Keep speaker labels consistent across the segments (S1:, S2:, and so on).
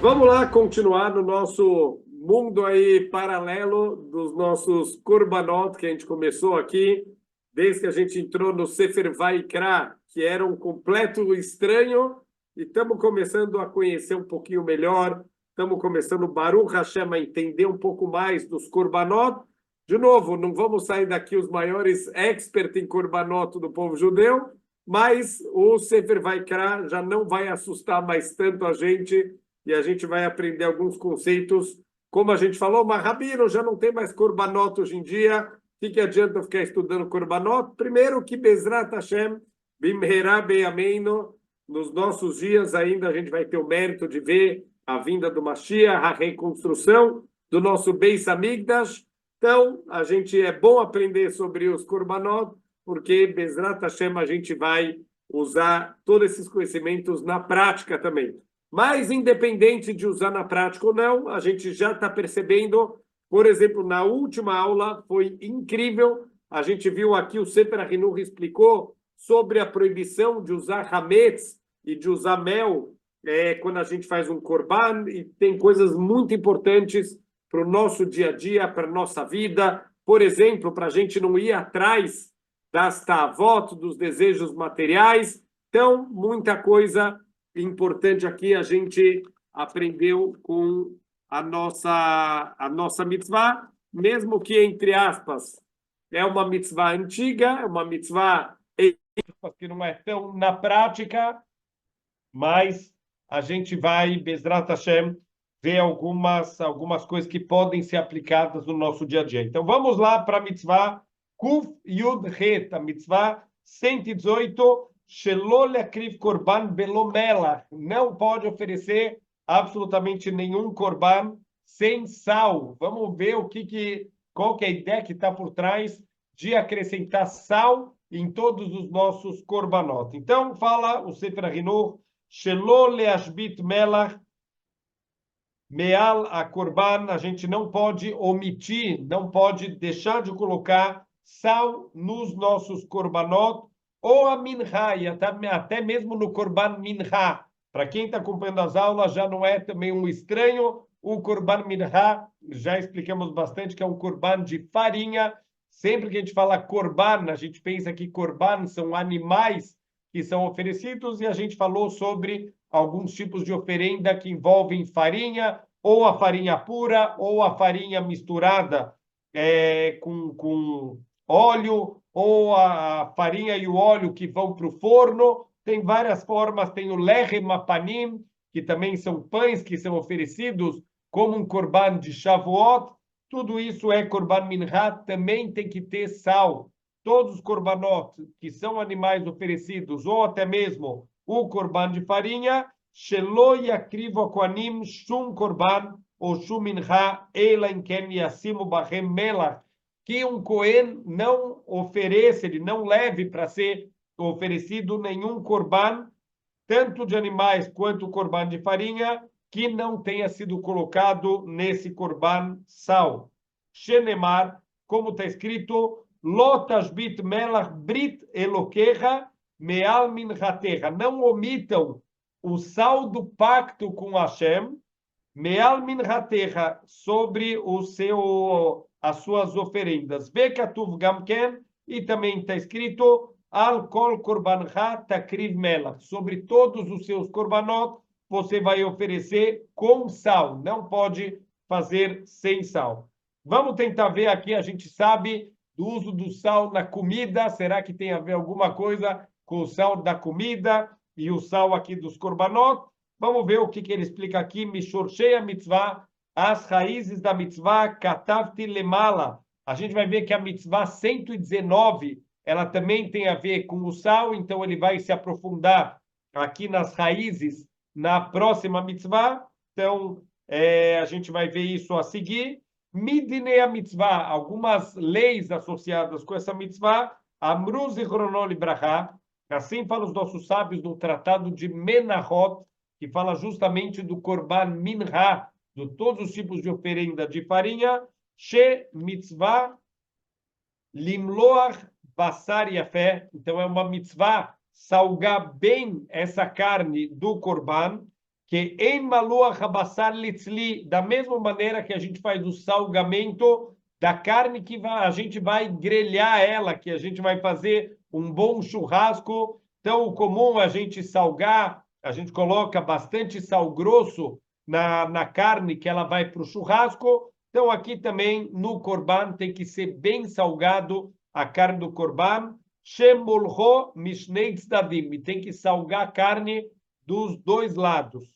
S1: Vamos lá continuar no nosso mundo aí paralelo dos nossos Korbanot que a gente começou aqui, desde que a gente entrou no Sefer Vaikra, que era um completo estranho, e estamos começando a conhecer um pouquinho melhor, estamos começando, Baruch Hashem, a entender um pouco mais dos Korbanot. De novo, não vamos sair daqui os maiores experts em Korbanot do povo judeu, mas o Sefer Vaikra já não vai assustar mais tanto a gente, e a gente vai aprender alguns conceitos. Como a gente falou, mas Rabino já não tem mais Korbanot hoje em dia. O que adianta ficar estudando Korbanot? Primeiro que Bezrat Hashem, Bimherá Beyameino, nos nossos dias ainda a gente vai ter o mérito de ver a vinda do Mashiach, a reconstrução do nosso Beis Hamikdash. Então, a gente é bom aprender sobre os Korbanot, porque Bezrat Hashem a gente vai usar todos esses conhecimentos na prática também. Mas, independente de usar na prática ou não, a gente já está percebendo, por exemplo, na última aula, foi incrível, a gente viu aqui, o Sefer HaChinuch explicou sobre a proibição de usar hametz e de usar mel quando a gente faz um korban, e tem coisas muito importantes para o nosso dia a dia, para a nossa vida. Por exemplo, para a gente não ir atrás das tavot, dos desejos materiais. Então, muita coisa importante aqui a gente aprendeu com a nossa mitzvah, mesmo que, entre aspas, é uma mitzvah antiga, é uma mitzvah que não é tão na prática, mas a gente vai, Bezrat Hashem, ver algumas coisas que podem ser aplicadas no nosso dia a dia. Então, vamos lá para a mitzvah Kuf Yud Het, a mitzvah 118, Shelo leakriv korban belo melach. Não pode oferecer absolutamente nenhum korban sem sal. Vamos ver qual que é a ideia que está por trás de acrescentar sal em todos os nossos korbanot. Então, fala o Sefer HaChinuch, Shelo leashbit melach meal a korban, a gente não pode omitir, não pode deixar de colocar sal nos nossos korbanot, ou a minha, e até mesmo no korban minha. Para quem está acompanhando as aulas, já não é também um estranho, o korban minha, já explicamos bastante que é um korban de farinha. Sempre que a gente fala korban, a gente pensa que korban são animais que são oferecidos, e a gente falou sobre alguns tipos de oferenda que envolvem farinha, ou a farinha pura, ou a farinha misturada com óleo, ou a farinha e o óleo que vão para o forno. Tem várias formas, tem o lechem apanim, que também são pães que são oferecidos como um korban de Shavuot. Tudo isso é korban minha, também tem que ter sal. Todos os korbanot que são animais oferecidos, ou até mesmo o korban de farinha, shelo yakrivu kohanim shum korban ou shum minha, ela em ken yassimu bahem melach, que um Cohen não ofereça, ele não leve para ser oferecido nenhum korban, tanto de animais quanto korban de farinha, que não tenha sido colocado nesse korban sal. Shenemar, como está escrito, Lotashbit melach brit eloqueja meal minhateja. Não omitam o sal do pacto com Hashem, meal minhateja, sobre as suas oferendas. Vekatuv gamken, e também está escrito al kol korbancha takriv melach. Sobre todos os seus korbanot, você vai oferecer com sal. Não pode fazer sem sal. Vamos tentar ver aqui, a gente sabe do uso do sal na comida. Será que tem a ver alguma coisa com o sal da comida e o sal aqui dos korbanot? Vamos ver o que ele explica aqui. Mishorshei a mitzvah, as raízes da mitzvah, katavti lemala. A gente vai ver que a mitzvah 119, ela também tem a ver com o sal, então ele vai se aprofundar aqui nas raízes na próxima mitzvah. Então, a gente vai ver isso a seguir. Midnei a mitzvah, algumas leis associadas com essa mitzvah. Amru zichrono libraha, assim falam os nossos sábios no tratado de Menachot, que fala justamente do korban minha, de todos os tipos de oferenda de farinha. She mitzvah limloach basar yafé, então é uma mitzvah salgar bem essa carne do korban, que em maluach habassar litzli, da mesma maneira que a gente faz o salgamento da carne que a gente vai grelhar ela, que a gente vai fazer um bom churrasco. Então, o comum é a gente salgar, a gente coloca bastante sal grosso na carne que ela vai para o churrasco. Então, aqui também no corban tem que ser bem salgado a carne do corban. Shemulho mishnei tzdadim, e tem que salgar a carne dos dois lados.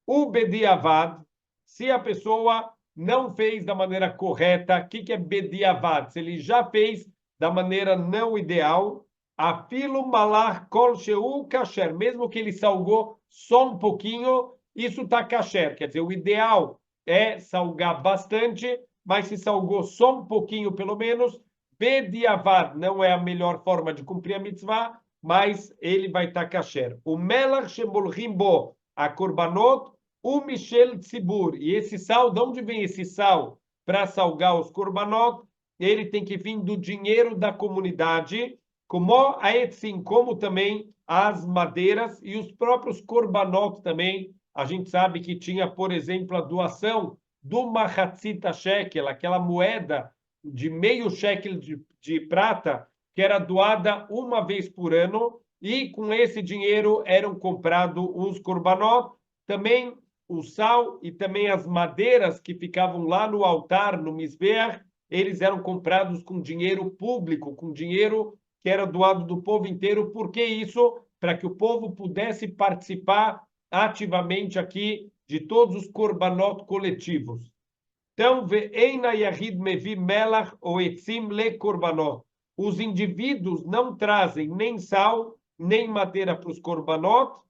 S1: O bediavad, se a pessoa não fez da maneira correta, o que é bediavad? Se ele já fez da maneira não ideal, afilo malar kol sheu kasher, mesmo que ele salgou só um pouquinho, isso está kasher. Quer dizer, o ideal é salgar bastante, mas se salgou só um pouquinho, pelo menos, bediavad não é a melhor forma de cumprir a mitzvah, mas ele vai estar kasher. O melach shemolchim bo a korbanot, o Michel Tzibur. E esse sal, de onde vem esse sal para salgar os korbanot? Ele tem que vir do dinheiro da comunidade, como a etzim, como também as madeiras e os próprios korbanot também. A gente sabe que tinha, por exemplo, a doação do machatzita shekel, aquela moeda de meio shekel de prata, que era doada uma vez por ano, e com esse dinheiro eram comprados os korbanot. Também o sal e também as madeiras que ficavam lá no altar, no Mizbeach, eles eram comprados com dinheiro público, com dinheiro que era doado do povo inteiro. Por que isso? Para que o povo pudesse participar ativamente aqui de todos os korbanot coletivos. Então, ve'eina yahid mevi melach ou etzim le korbanot. Os indivíduos não trazem nem sal, nem madeira para os korbanot,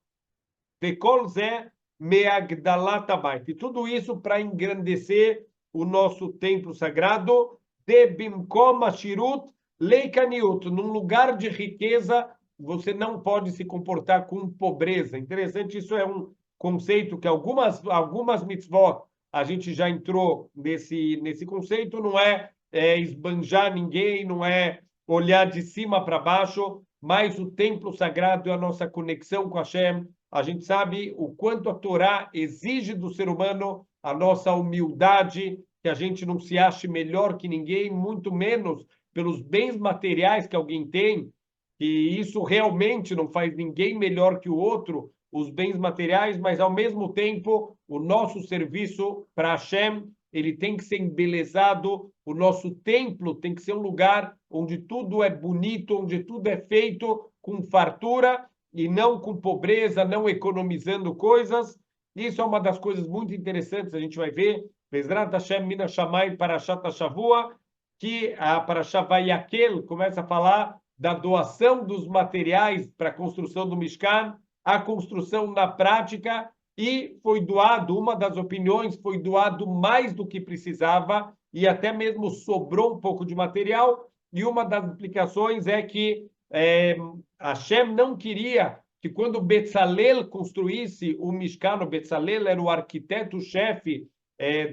S1: ve'kol zeh me'agdalat habayit. E tudo isso para engrandecer o nosso templo sagrado, de bimkom ashirut leikaniut. Num lugar de riqueza, você não pode se comportar com pobreza. Interessante, isso é um conceito que algumas mitzvot a gente já entrou nesse conceito, não é esbanjar ninguém, não é olhar de cima para baixo, mas o templo sagrado é a nossa conexão com Hashem. A gente sabe o quanto a Torá exige do ser humano a nossa humildade, que a gente não se ache melhor que ninguém, muito menos pelos bens materiais que alguém tem, e isso realmente não faz ninguém melhor que o outro, os bens materiais, mas ao mesmo tempo o nosso serviço para Hashem, ele tem que ser embelezado, o nosso templo tem que ser um lugar onde tudo é bonito, onde tudo é feito com fartura e não com pobreza, não economizando coisas. Isso é uma das coisas muito interessantes, a gente vai ver, Bezrat Hashem Mina Shammai Parashat Shavua, que a Parashat Vayakel começa a falar da doação dos materiais para a construção do Mishkan, a construção na prática, e foi doado, uma das opiniões, foi doado mais do que precisava, e até mesmo sobrou um pouco de material, e uma das explicações é que Hashem não queria que quando Betzalel construísse o Mishkan, o Betzalel era o arquiteto-chefe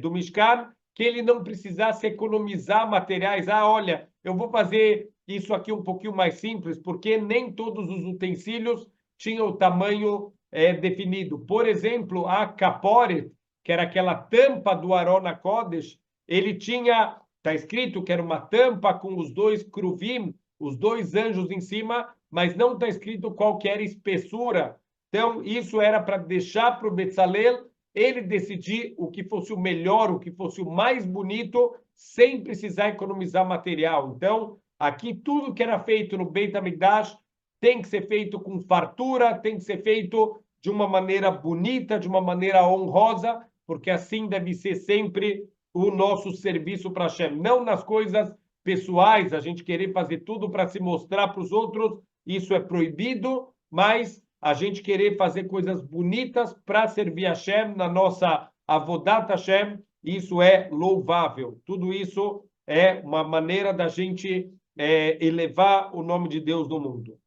S1: do Mishkan, que ele não precisasse economizar materiais. Olha, eu vou fazer isso aqui um pouquinho mais simples, porque nem todos os utensílios tinham o tamanho definido. Por exemplo, a Kaporet, que era aquela tampa do Aron HaKodesh, ele tinha, está escrito que era uma tampa com os dois kruvim, os dois anjos em cima, mas não está escrito qual que era a espessura. Então, isso era para deixar para o Betzalel ele decidir o que fosse o melhor, o que fosse o mais bonito, sem precisar economizar material. Então, aqui tudo que era feito no Beit HaMikdash tem que ser feito com fartura, tem que ser feito de uma maneira bonita, de uma maneira honrosa, porque assim deve ser sempre o nosso serviço para Hashem. Não nas coisas pessoais, a gente querer fazer tudo para se mostrar para os outros, isso é proibido, mas a gente querer fazer coisas bonitas para servir a Hashem na nossa Avodat Hashem, isso é louvável. Tudo isso é uma maneira da gente elevar o nome de Deus no mundo.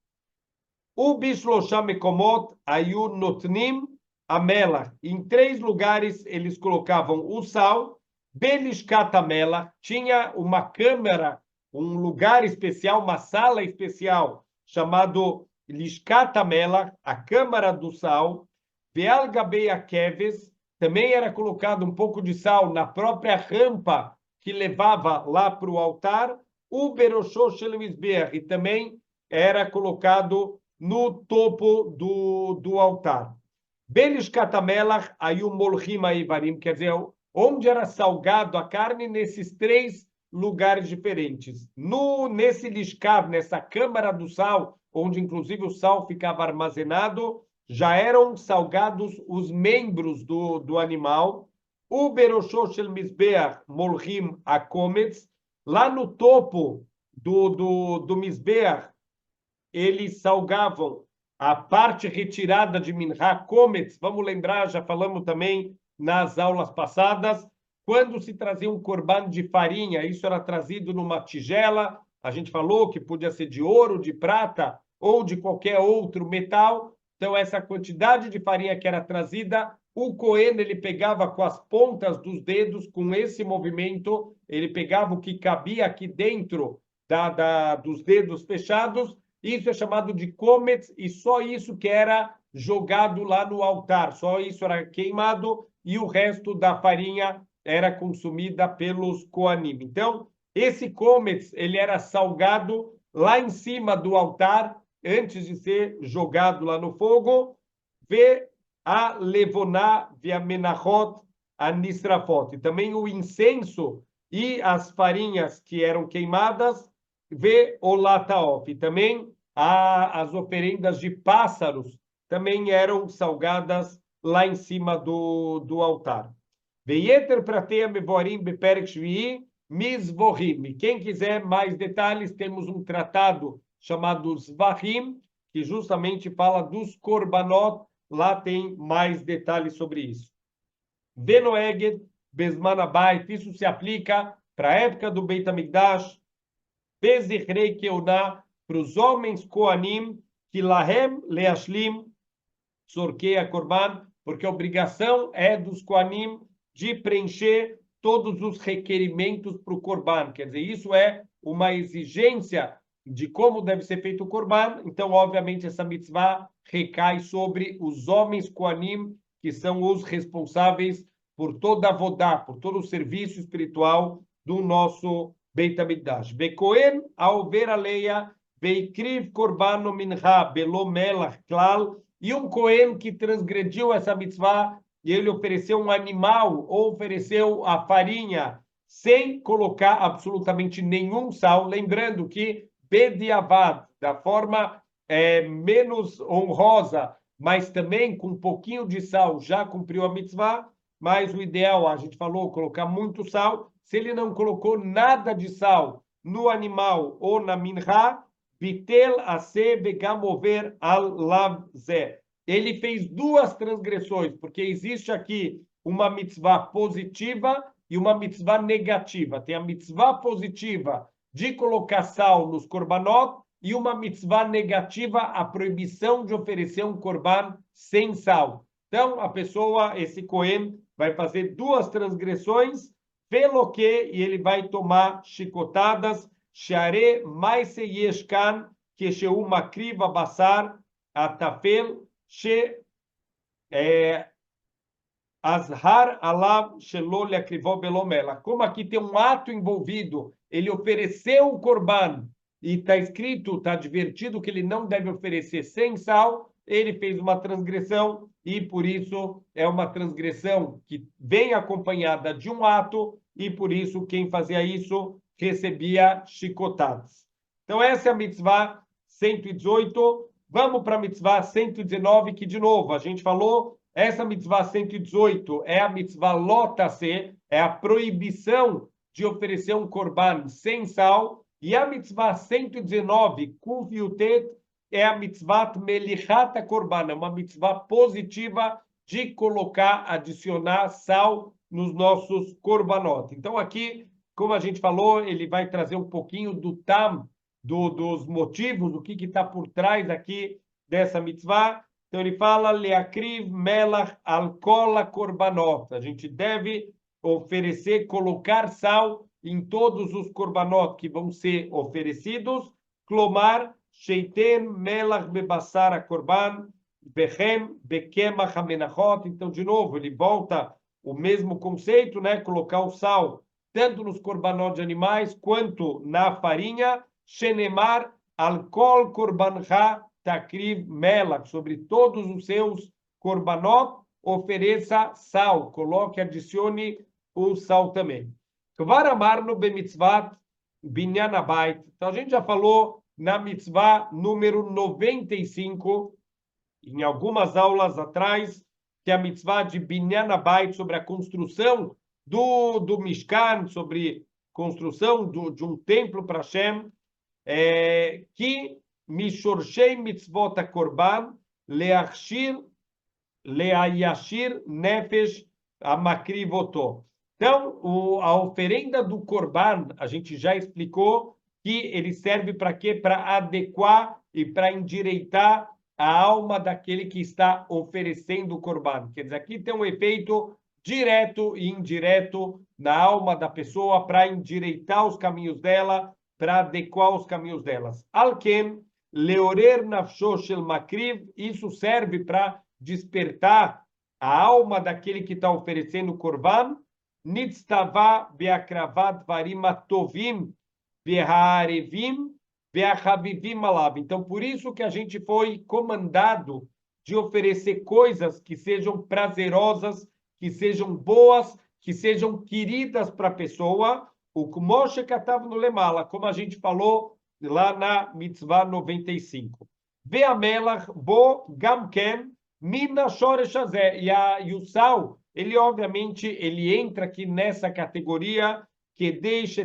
S1: O Bishlosha Mekomot Ayu Notnim Amelach. Em 3 lugares eles colocavam o sal. Belishkat Amelach tinha uma câmara, um lugar especial, uma sala especial chamado Lishkat Amelach, a câmara do sal. Veal gabeia keves, também era colocado um pouco de sal na própria rampa que levava lá para o altar. O beroshô shel mizbeach, e também era colocado no topo do altar. Belishkat hamelach ayu molchim haivarim, quer dizer, onde era salgado a carne nesses três lugares diferentes. Nesse lishkav, nessa câmara do sal, onde inclusive o sal ficava armazenado, já eram salgados os membros do animal. O beroshô shel mizbeach molchim akometz, lá no topo do mizbeach, eles salgavam a parte retirada de Minhá, Kometz, vamos lembrar, já falamos também nas aulas passadas, quando se trazia um corban de farinha, isso era trazido numa tigela, a gente falou que podia ser de ouro, de prata ou de qualquer outro metal, então essa quantidade de farinha que era trazida, o Cohen, ele pegava com as pontas dos dedos, com esse movimento, ele pegava o que cabia aqui dentro dos dedos fechados. Isso é chamado de kometz, e só isso que era jogado lá no altar, só isso era queimado, e o resto da farinha era consumida pelos koanim. Então, esse kometz, ele era salgado lá em cima do altar, antes de ser jogado lá no fogo, ve a levoná via menachot a nisrafot. E também o incenso e as farinhas que eram queimadas, ve o lataof. E também as oferendas de pássaros também eram salgadas lá em cima do altar. Veieter prateia mevorim beperek shvi'i mizvohim. E quem quiser mais detalhes, temos um tratado chamado Zvahim, que justamente fala dos korbanot. Lá tem mais detalhes sobre isso. Venoeged bezman habayit. Isso se aplica para a época do Beit HaMikdash. Bezichrei keuná, para os homens Koanim, que lahem leashlim sorqueia korban, porque a obrigação é dos Koanim de preencher todos os requerimentos para o korban. Quer dizer, isso é uma exigência de como deve ser feito o korban. Então, obviamente, essa mitzvah recai sobre os homens Koanim, que são os responsáveis por toda a vodá, por todo o serviço espiritual do nosso Beit HaMikdash. Bekohen, ao ver a leia, Beikriv Korbano Minha, Belo Melach Klal, e um Cohen que transgrediu essa mitzvah, e ele ofereceu um animal, ou ofereceu a farinha, sem colocar absolutamente nenhum sal, lembrando que Bediavad, da forma menos honrosa, mas também com um pouquinho de sal, já cumpriu a mitzvah, mas o ideal, a gente falou, colocar muito sal. Se ele não colocou nada de sal no animal ou na minha, bitel ase begamover al lavze. Ele fez duas transgressões, porque existe aqui uma mitzvah positiva e uma mitzvah negativa. Tem a mitzvah positiva de colocar sal nos korbanot e uma mitzvah negativa, a proibição de oferecer um korban sem sal. Então, a pessoa, esse Cohen, vai fazer duas transgressões, pelo que, e ele vai tomar chicotadas, Share mais yeshkan, que sheu makriva basar, atafel, she azhar alav shelo leakrivó belomela. Como aqui tem um ato envolvido, ele ofereceu o korban, e está escrito, está advertido que ele não deve oferecer sem sal, ele fez uma transgressão, e por isso é uma transgressão que vem acompanhada de um ato, e por isso quem fazia isso recebia chicotadas. Então essa é a mitzvah 118. Vamos para a mitzvah 119, que de novo, a gente falou, essa mitzvah 118 é a mitzvah lotase, é a proibição de oferecer um korban sem sal, e a mitzvah 119, kuf yutet, é a mitzvah melichata korban, é uma mitzvah positiva de colocar, adicionar sal nos nossos korbanot. Então aqui, como a gente falou, ele vai trazer um pouquinho do tam, dos motivos, o que está por trás aqui dessa mitzvah. Então ele fala, leakriv melach alcola korbanot. A gente deve oferecer, colocar sal em todos os korbanot que vão ser oferecidos. Klomar, sheiten melach bebassar korban, Bechem, bekemach hamenachot. Então, de novo, ele volta o mesmo conceito, né? Colocar o sal tanto nos korbanot de animais quanto na farinha. Shenemar, alkol korbancha takriv melach. Sobre todos os seus korbanot, ofereça sal. Coloque, adicione o sal também. Kvar amarno bemitzvat binyan habayit. Então, a gente já falou na mitzvah número 95, em algumas aulas atrás, que é a mitzvah de Binyan Habayit, sobre a construção do Mishkan, sobre construção de um templo para Hashem, que Mishorshei mitzvot korban leachshir leayashir nefesh amakrivoto. Então, a oferenda do korban, a gente já explicou que ele serve para quê? Para adequar e para endireitar a alma daquele que está oferecendo o korban. Quer dizer, aqui tem um efeito direto e indireto na alma da pessoa para endireitar os caminhos dela, para adequar os caminhos delas. Alken, leorer nafsho shel makriv, isso serve para despertar a alma daquele que está oferecendo o korban. Nitztava beakravat varim tovim beharevim beachavivim alav. Então, por isso que a gente foi comandado de oferecer coisas que sejam prazerosas, que sejam boas, que sejam queridas para a pessoa. O Moshe Katav no Lemala, como a gente falou lá na Mitzvah 95. Ve'amelach bo gamken mina shoresh hazeh. E o sal, ele obviamente ele entra aqui nessa categoria que deixa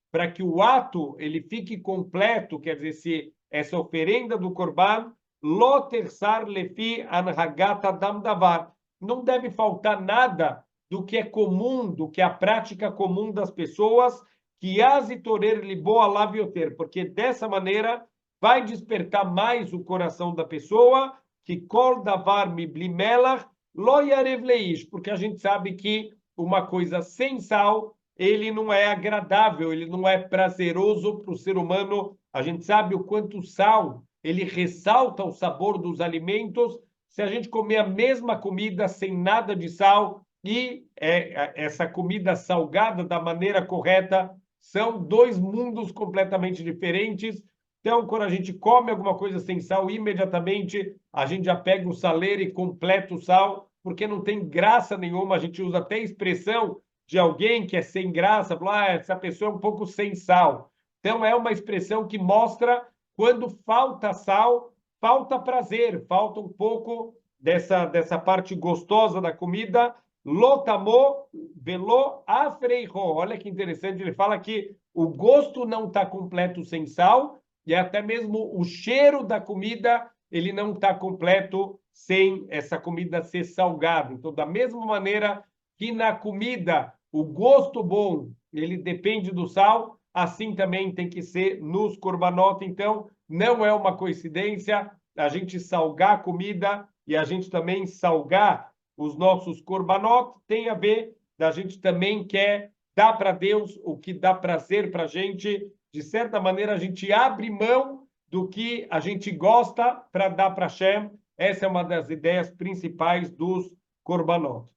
S1: para que o ato ele fique completo, quer dizer, se essa oferenda do korban lo tersar lefi anhagat adam davar, não deve faltar nada do que é comum, do que é a prática comum das pessoas, que azitorer liboa lavioter, porque dessa maneira vai despertar mais o coração da pessoa, que kol davar mibli melach lo yarev leish, porque a gente sabe que uma coisa sem sal, ele não é agradável, ele não é prazeroso para o ser humano. A gente sabe o quanto o sal, ele ressalta o sabor dos alimentos. Se a gente comer a mesma comida sem nada de sal e essa comida salgada da maneira correta, são dois mundos completamente diferentes. Então, quando a gente come alguma coisa sem sal, imediatamente a gente já pega o saleiro e completa o sal, porque não tem graça nenhuma. A gente usa até a expressão de alguém que é sem graça, falar, essa pessoa é um pouco sem sal. Então, é uma expressão que mostra quando falta sal, falta prazer, falta um pouco dessa parte gostosa da comida. Lotamo velo afreiho. Olha que interessante, ele fala que o gosto não está completo sem sal, e até mesmo o cheiro da comida, ele não está completo sem essa comida ser salgada. Então, da mesma maneira que na comida o gosto bom, ele depende do sal, assim também tem que ser nos korbanot. Então, não é uma coincidência a gente salgar a comida e a gente também salgar os nossos korbanot, tem a ver da gente também quer dar para Deus o que dá prazer para a gente. De certa maneira, a gente abre mão do que a gente gosta para dar para Hashem. Essa é uma das ideias principais dos korbanot.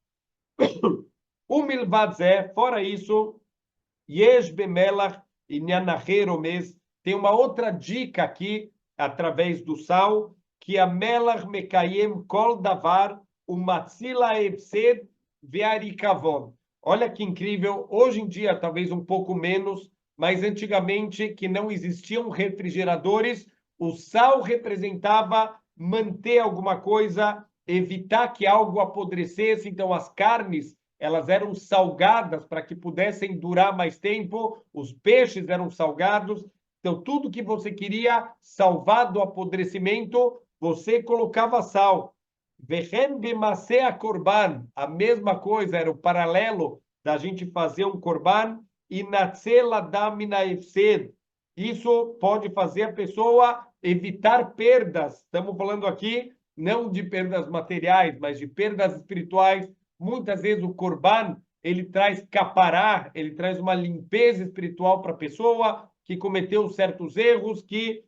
S1: O milvad zeh, fora isso, yesh bemelach inyan acher omes, tem uma outra dica aqui, através do sal, que a melach mekayem kol davar umatzila efsed ve'arikavon. Olha que incrível, hoje em dia talvez um pouco menos, mas antigamente que não existiam refrigeradores, o sal representava manter alguma coisa, evitar que algo apodrecesse, então as carnes elas eram salgadas para que pudessem durar mais tempo, os peixes eram salgados, então tudo que você queria salvar do apodrecimento, você colocava sal. Vechem b'maseh korban, a mesma coisa, era o paralelo da gente fazer um korban, e natzela damina efsed. Isso pode fazer a pessoa evitar perdas. Estamos falando aqui não de perdas materiais, mas de perdas espirituais. Muitas vezes o korban, ele traz capará, ele traz uma limpeza espiritual para a pessoa que cometeu certos erros, que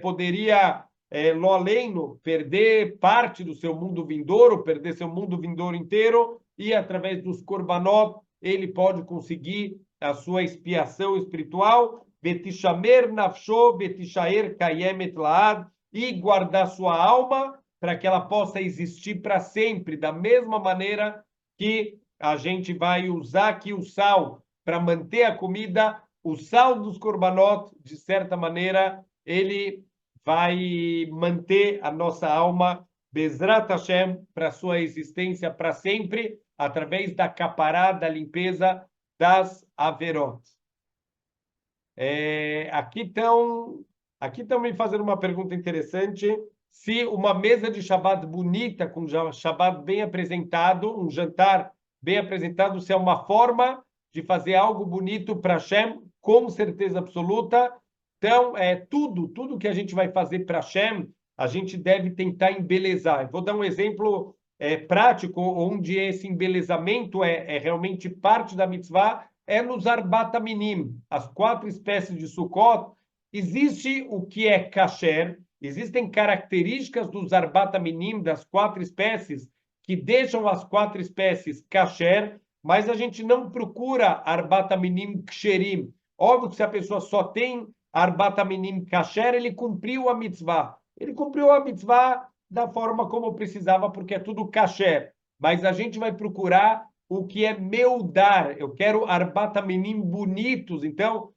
S1: poderia lo aleno, perder parte do seu mundo vindouro, perder seu mundo vindouro inteiro, e através dos korbanot, ele pode conseguir a sua expiação espiritual, betishamer nafsho, betishaer kayemet laad, e guardar sua alma para que ela possa existir para sempre, da mesma maneira que a gente vai usar aqui o sal para manter a comida, o sal dos korbanot, de certa maneira, ele vai manter a nossa alma, Bezrat Hashem, para sua existência para sempre, através da capará, da limpeza das averot. Aqui estão me fazendo uma pergunta interessante. Se uma mesa de Shabbat bonita, com Shabbat bem apresentado, um jantar bem apresentado, se é uma forma de fazer algo bonito para Hashem, com certeza absoluta. Então, tudo que a gente vai fazer para Hashem, a gente deve tentar embelezar. Vou dar um exemplo prático, onde esse embelezamento é realmente parte da mitzvah, é nos Arbat Minim, as 4 espécies de Sukkot. Existe o que é kasher, existem características dos Arbat Minim, das 4 espécies, que deixam as 4 espécies kasher, mas a gente não procura Arbat Minim ksherim. Óbvio que se a pessoa só tem Arbat Minim kasher, ele cumpriu a mitzvah. Ele cumpriu a mitzvah da forma como precisava, porque é tudo kasher. Mas a gente vai procurar o que é meu dar. Eu quero Arbat Minim bonitos. Então,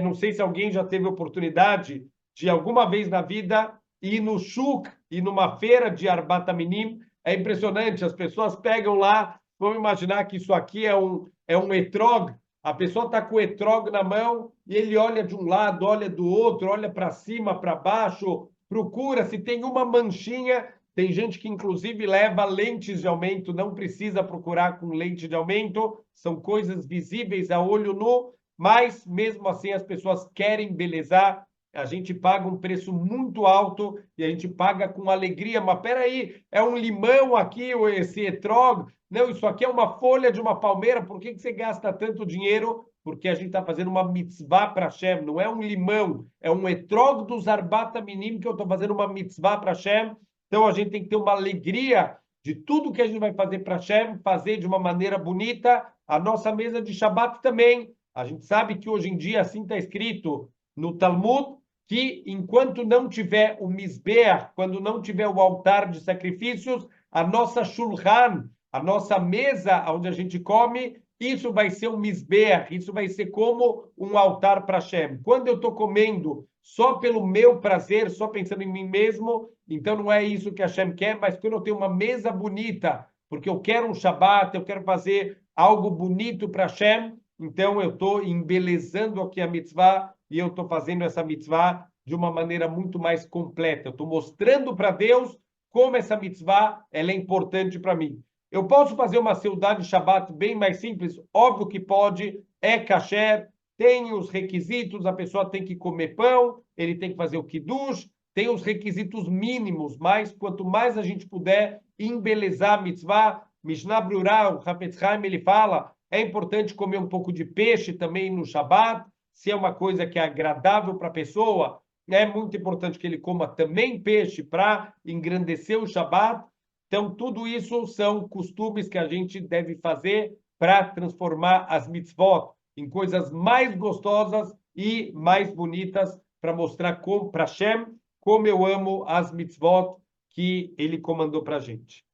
S1: não sei se alguém já teve oportunidade de alguma vez na vida ir no shuk, ir numa feira de Arbat Minim. É impressionante, as pessoas pegam lá, vamos imaginar que isso aqui é um etrog, a pessoa está com o etrog na mão e ele olha de um lado, olha do outro, olha para cima, para baixo, procura se tem uma manchinha. Tem gente que, inclusive, leva lentes de aumento, não precisa procurar com lente de aumento, são coisas visíveis a olho nu, mas, mesmo assim, as pessoas querem embelezar. A gente paga um preço muito alto e a gente paga com alegria. Mas, peraí, é um limão aqui, esse etrog? Não, isso aqui é uma folha de uma palmeira. Por que você gasta tanto dinheiro? Porque a gente está fazendo uma mitzvah para Hashem. Não é um limão, é um etrog dos Arbat Minim que eu estou fazendo uma mitzvah para Hashem. Então, a gente tem que ter uma alegria de tudo que a gente vai fazer para Hashem, fazer de uma maneira bonita. A nossa mesa de Shabbat também. A gente sabe que hoje em dia, assim está escrito no Talmud, que enquanto não tiver o Mizbeach, quando não tiver o altar de sacrifícios, a nossa Shulchan, a nossa mesa onde a gente come, isso vai ser um Mizbeach, isso vai ser como um altar para Hashem. Quando eu estou comendo só pelo meu prazer, só pensando em mim mesmo, então não é isso que Hashem quer, mas quando eu tenho uma mesa bonita, porque eu quero um Shabbat, eu quero fazer algo bonito para Hashem, então eu estou embelezando aqui a mitzvah e eu estou fazendo essa mitzvah de uma maneira muito mais completa. Eu estou mostrando para Deus como essa mitzvah ela é importante para mim. Eu posso fazer uma seudá de Shabbat bem mais simples? Óbvio que pode, é kasher, tem os requisitos, a pessoa tem que comer pão, ele tem que fazer o kiddush, tem os requisitos mínimos, mas quanto mais a gente puder embelezar a mitzvah, Mishnah Brurah, o Hafetz Haim, ele fala, é importante comer um pouco de peixe também no Shabbat, se é uma coisa que é agradável para a pessoa, é muito importante que ele coma também peixe para engrandecer o Shabbat. Então, tudo isso são costumes que a gente deve fazer para transformar as mitzvot em coisas mais gostosas e mais bonitas, para mostrar para Hashem como eu amo as mitzvot que ele comandou para a gente.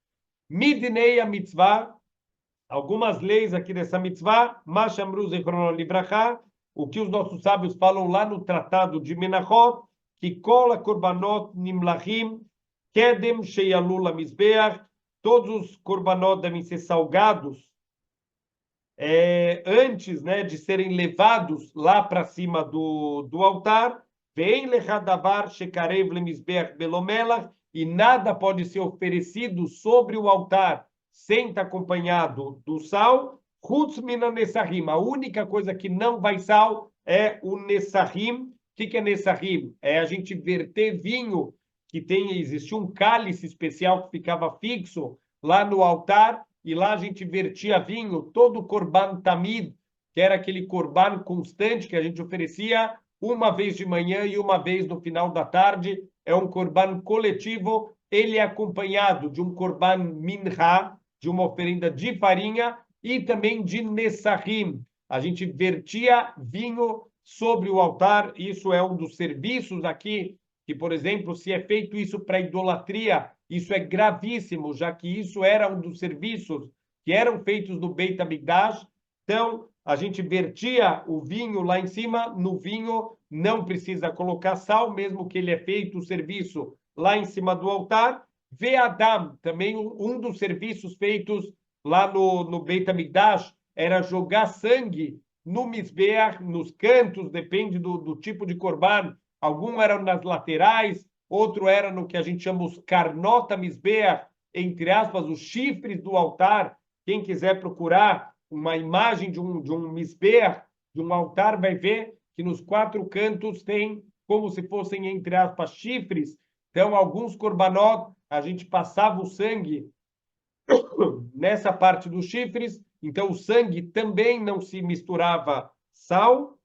S1: Midnei a mitzvah, algumas leis aqui dessa mitzvah, Mashamru Zichrono Libracha, o que os nossos sábios falam lá no Tratado de Menachot, que Kol Korbanot Nimlachim, Kedem Sheyalul Mizbeach, todos os korbanot devem ser salgados antes, né, de serem levados lá para cima do altar. Vem lechadavar shekarev lemizbeach belomelach, e nada pode ser oferecido sobre o altar sem estar acompanhado do sal. Chutz mina nessahim, a única coisa que não vai sal é o nessahim. O que é nessahim? É a gente verter vinho, que existia um cálice especial que ficava fixo lá no altar, e lá a gente vertia vinho, todo o korban tamid, que era aquele korban constante que a gente oferecia, uma vez de manhã e uma vez no final da tarde. É um corban coletivo, ele é acompanhado de um corban minha, de uma oferenda de farinha, e também de nessahim. A gente vertia vinho sobre o altar, isso é um dos serviços aqui, que, por exemplo, se é feito isso para idolatria, isso é gravíssimo, já que isso era um dos serviços que eram feitos no Beit HaMikdash. Então, a gente vertia o vinho lá em cima, no vinho não precisa colocar sal, mesmo que ele é feito o serviço lá em cima do altar. Ve'adam, também um dos serviços feitos lá no Beit HaMikdash, era jogar sangue no Mizbeach, nos cantos, depende do tipo de corban. Algum era nas laterais, outro era no que a gente chama os karnota Mizbeach, entre aspas, os chifres do altar. Quem quiser procurar uma imagem de um Mizbeach, de um altar, vai ver que nos 4 cantos tem como se fossem, entre aspas, chifres. Então, alguns korbanot, a gente passava o sangue nessa parte dos chifres, então o sangue também não se misturava sal.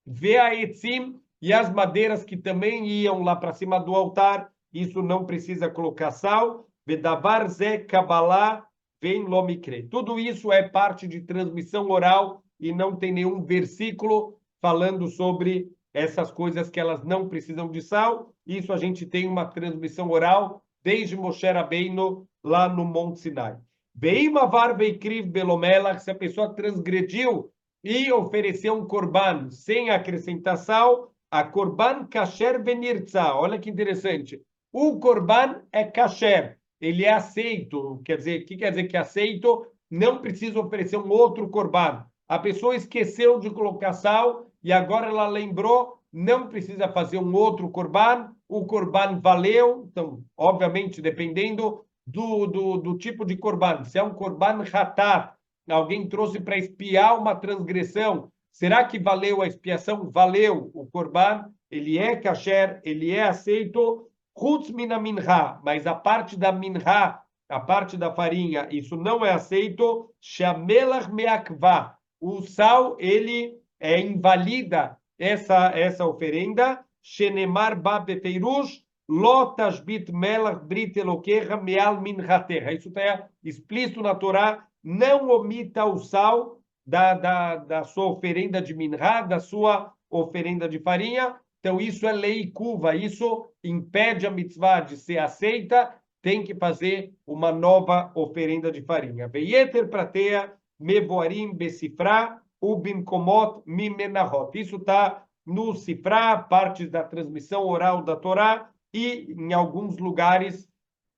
S1: Ve'aetzim, e as madeiras que também iam lá para cima do altar, isso não precisa colocar sal. Vedavar ze Kabbalah vem lomikre. Tudo isso é parte de transmissão oral e não tem nenhum versículo falando sobre essas coisas que elas não precisam de sal. Isso a gente tem uma transmissão oral desde Moshe Rabbeinu lá no Monte Sinai. Veimavar veikriv belomelach, se a pessoa transgrediu e ofereceu um corban sem acrescentar sal, a corban kasher venirtza. Olha que interessante. O corban é kasher, ele é aceito. Quer dizer, o que quer dizer que é aceito? Não precisa oferecer um outro corban. A pessoa esqueceu de colocar sal e agora ela lembrou, não precisa fazer um outro corban. O corban valeu. Então, obviamente, dependendo do tipo de corban. Se é um corban hatat, alguém trouxe para expiar uma transgressão, será que valeu a expiação? Valeu o corban, ele é kasher, ele é aceito, chutz mina minha, mas a parte da minha, a parte da farinha, isso não é aceito, shamelach meakva, o sal, ele invalida essa oferenda, shenemar ba befeirush, lo tashbit melach brit elokecha meal minchaterra. Isso está explícito na Torá. Não omita o sal da sua oferenda de minhá, da sua oferenda de farinha. Então, isso é lei cuva, isso impede a mitzvah de ser aceita, tem que fazer uma nova oferenda de farinha. Veieter pratea, mevoarim besifra, ubimkomot mimenahot. Isso está no Sifrá, partes da transmissão oral da Torá, e em alguns lugares